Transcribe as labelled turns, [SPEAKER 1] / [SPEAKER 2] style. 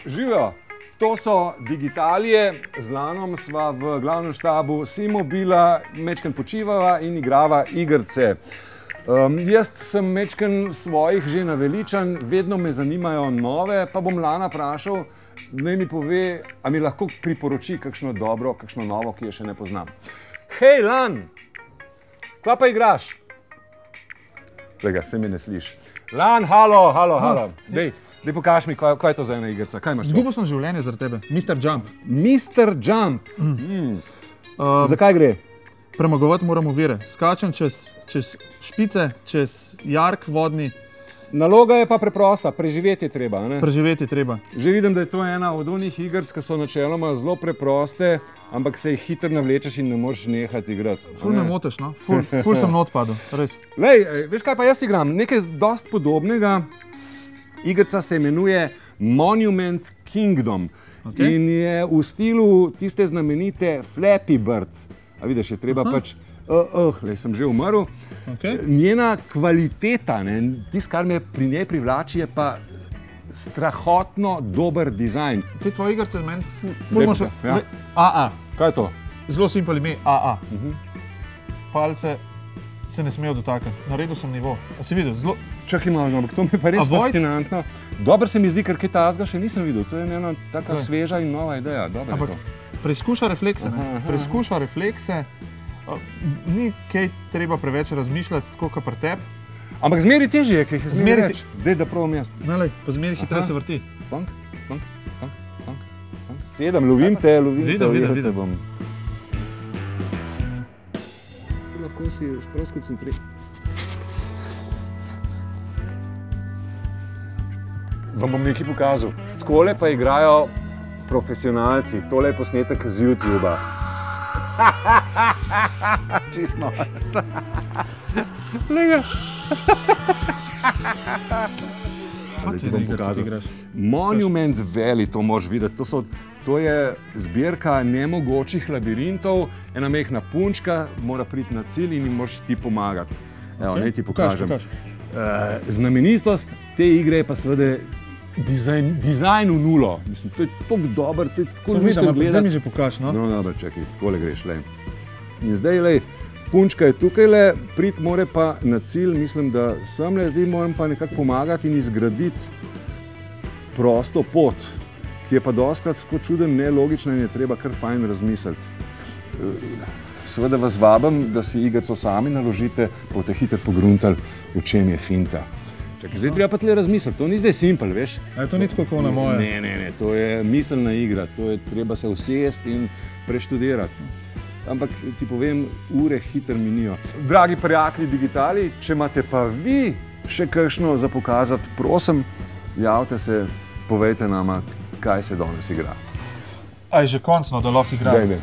[SPEAKER 1] Živijo. To so Digitalije, z Lanom sva v glavnem štabu Simobila, mečken počivava in igrava igrice. Jaz sem mečken svojih že naveličan, vedno me zanimajo nove, pa bom Lana vprašal, naj mi pove, a mi lahko priporoči kakšno dobro, kakšno novo, ki jo še ne poznam. Hej, Lan! Kva pa igraš? Tega se mi ne sliši. Lan, halo. Dej pokaž mi, kaj je to za ena igrica, kaj imaš to?
[SPEAKER 2] Zgubil sem življenje zaradi tebe, Mr. Jump.
[SPEAKER 1] Mr. Jump? Zakaj gre?
[SPEAKER 2] Premagovati moram ovire. Skačem čez špice, čez jark vodni.
[SPEAKER 1] Naloga je pa preprosta, preživeti je treba, ne?
[SPEAKER 2] Preživeti je treba.
[SPEAKER 1] Že vidim, da je to ena od onih igric, ki so načeloma zelo preproste, ampak se jih hitro navlečeš in ne moreš nehati igrati.
[SPEAKER 2] Ful me motiš, no? Ful sem not padel, res.
[SPEAKER 1] Lej, veš kaj pa jaz igram? Nekaj dosti podobnega. Igrica se imenuje Monument Kingdom in je v stilu tiste znamenite Flappy Bird. A vidiš, je treba pač, sem že umrl. Njena kvaliteta, tisto, kar me pri njej privlači, je pa strahotno dober dizajn.
[SPEAKER 2] Te tvoje igrice z meni ful moš... AA.
[SPEAKER 1] Kaj je to?
[SPEAKER 2] Zelo simpel ime, AA. Palce se ne smejo dotakniti. Naredil sem nivo. A si videl?
[SPEAKER 1] Čakaj malo, ampak to mi je pa res fascinantno. Dobro se mi zdi, ker kaj tazga še nisem videl. To je ena taka sveža in nova ideja. Ampak
[SPEAKER 2] preizkuša reflekse, ne? Preizkuša reflekse. Ni kaj treba preveč razmišljati, tako kot pri tebi. Ampak zmeri težje je, kaj jih je zmeri več. Dej, da probam jaz. Nalej, pa zmeri hitreje se vrti.
[SPEAKER 1] Pank. Sedem, lovim te.
[SPEAKER 2] Vidim.
[SPEAKER 1] Lahko si sprav skoncentriš. Vam bom nekaj pokazal. Takole pa igrajo profesionalci. Tole je posnetek z YouTuba. Čisto. Lega. Ti bom pokazal. Monument Valley, to moraš videti. To je zbirka nemogočih labirintov. Ena mehna punčka mora priti na cilj in jim moraš ti pomagati. Evo, naj ti pokažem. Znamenitost te igre je pa seveda dizajn v nulo. Mislim, to je tako dober, to je tako luštno gledati.
[SPEAKER 2] Da mi že pokaž, no?
[SPEAKER 1] No, dobro, čakaj, takole greš, lej. In zdaj, lej, punčka je tukajle, priti more pa na cilj, mislim, da semle, zdaj moram pa nekako pomagati in izgraditi prosto pot, ki je pa dostikrat tako čuden, nelogična in je treba kar fajn razmisliti. Seveda vas vabim, da si igrico sami naložite, pa boste hitro pogruntali, v čem je finta. Čakaj, zdaj treba pa tle razmisliti, to ni zdaj simpel, veš?
[SPEAKER 2] A je to ni tako kot na moje?
[SPEAKER 1] Ne, to je miselna igra, to je treba se usesti in preštudirati. Ampak ti povem, ure hitro minijo. Dragi prijatelji Digitali, če imate pa vi še kakšno za pokazati, prosim, javite se, povejte nama, kaj se danes igra.
[SPEAKER 2] A je že končno, da lahko igramo?
[SPEAKER 1] Dajme.